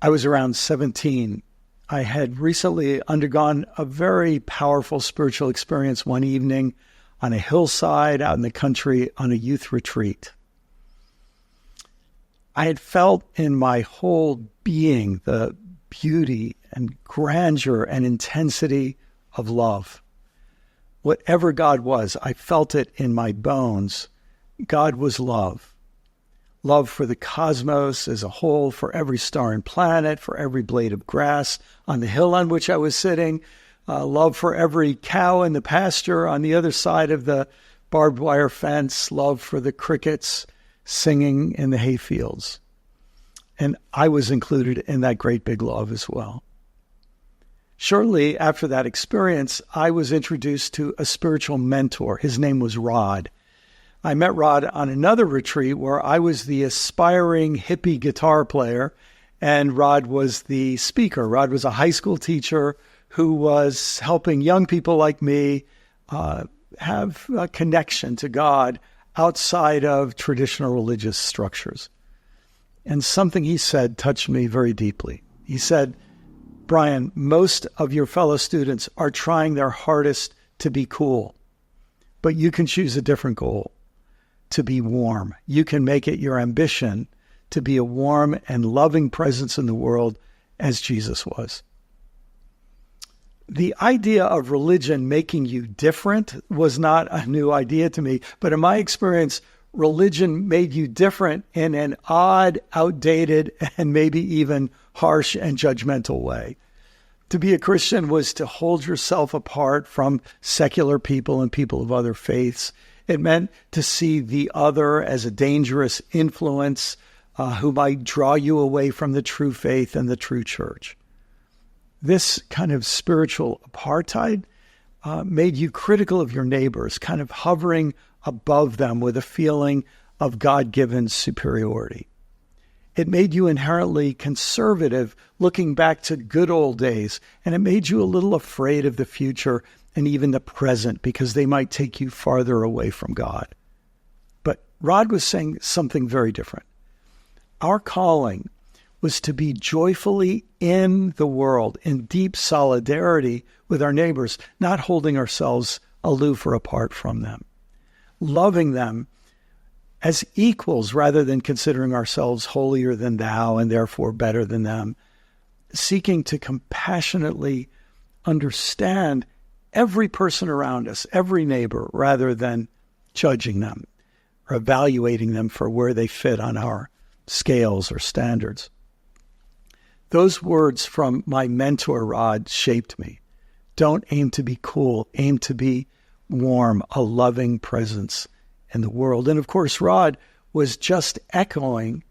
I was around 17. I had recently undergone a very powerful spiritual experience one evening on a hillside out in the country on a youth retreat. I had felt in my whole being the beauty and grandeur and intensity of love. Whatever God was, I felt it in my bones. God was love. Love for the cosmos as a whole, for every star and planet, for every blade of grass on the hill on which I was sitting, love for every cow in the pasture on the other side of the barbed wire fence, love for the crickets singing in the hayfields. And I was included in that great big love as well. Shortly after that experience, I was introduced to a spiritual mentor. His name was Rod. I met Rod on another retreat where I was the aspiring hippie guitar player, and Rod was the speaker. Rod was a high school teacher who was helping young people like me have a connection to God outside of traditional religious structures. And something he said touched me very deeply. He said, "Brian, most of your fellow students are trying their hardest to be cool, but you can choose a different goal, to be warm. You can make it your ambition to be a warm and loving presence in the world as Jesus was." The idea of religion making you different was not a new idea to me, but in my experience, religion made you different in an odd, outdated, and maybe even harsh and judgmental way. To be a Christian was to hold yourself apart from secular people and people of other faiths. It meant to see the other as a dangerous influence who might draw you away from the true faith and the true church. This kind of spiritual apartheid made you critical of your neighbors, kind of hovering above them with a feeling of God-given superiority. It made you inherently conservative, looking back to good old days, and it made you a little afraid of the future and even the present because they might take you farther away from God. But Rod was saying something very different. Our calling was to be joyfully in the world, in deep solidarity with our neighbors, not holding ourselves aloof or apart from them, loving them as equals rather than considering ourselves holier than thou and therefore better than them, seeking to compassionately understand every person around us, every neighbor, rather than judging them or evaluating them for where they fit on our scales or standards. Those words from my mentor, Rod, shaped me. Don't aim to be cool, aim to be warm, a loving presence in the world. And of course, Rod was just echoing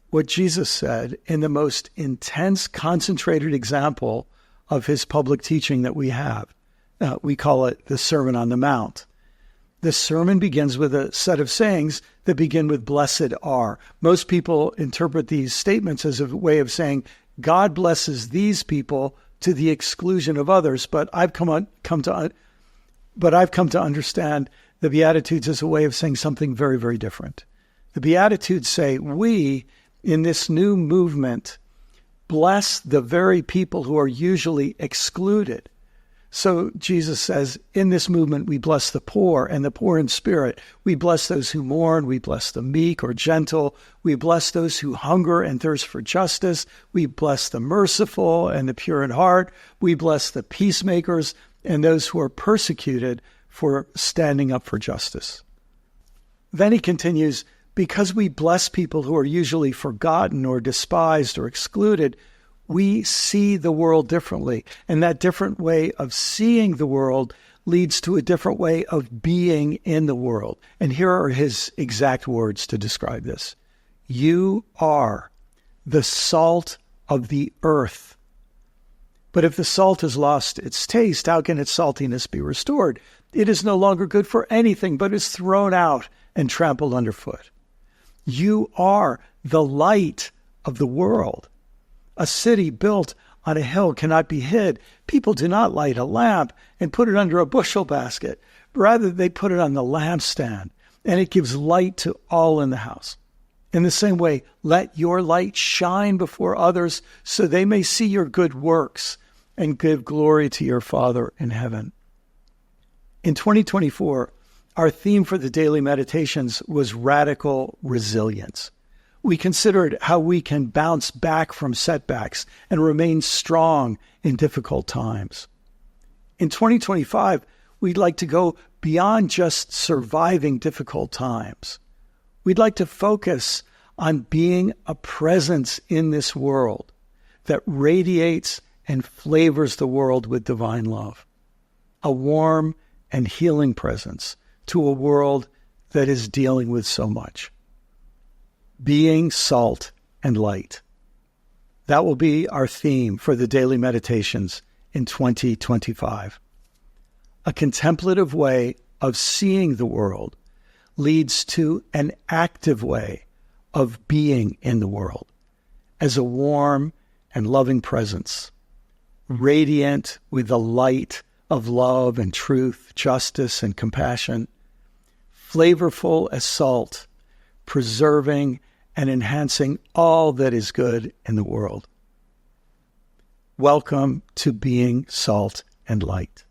what Jesus said in the most intense, concentrated example of his public teaching that we have. We call it the Sermon on the Mount. This sermon begins with a set of sayings that begin with blessed are. Most people interpret these statements as a way of saying, God blesses these people to the exclusion of others, but I've come to understand the Beatitudes as a way of saying something very, very different. The Beatitudes say, we, in this new movement, bless the very people who are usually excluded. So Jesus says, in this movement, we bless the poor and the poor in spirit. We bless those who mourn. We bless the meek or gentle. We bless those who hunger and thirst for justice. We bless the merciful and the pure in heart. We bless the peacemakers and those who are persecuted for standing up for justice. Then he continues, because we bless people who are usually forgotten or despised or excluded, we see the world differently. And that different way of seeing the world leads to a different way of being in the world. And here are his exact words to describe this. You are the salt of the earth. But if the salt has lost its taste, how can its saltiness be restored? It is no longer good for anything, but is thrown out and trampled underfoot. You are the light of the world. A city built on a hill cannot be hid. People do not light a lamp and put it under a bushel basket. Rather, they put it on the lampstand, and it gives light to all in the house. In the same way, let your light shine before others so they may see your good works and give glory to your Father in heaven. In 2024, our theme for the daily meditations was radical resilience. We considered how we can bounce back from setbacks and remain strong in difficult times. In 2025, we'd like to go beyond just surviving difficult times. We'd like to focus on being a presence in this world that radiates and flavors the world with divine love. A warm and healing presence to a world that is dealing with so much. Being salt and light. That will be our theme for the daily meditations in 2025. A contemplative way of seeing the world leads to an active way of being in the world as a warm and loving presence, radiant with the light of love and truth, justice and compassion, flavorful as salt, preserving and enhancing all that is good in the world. Welcome to being salt and light.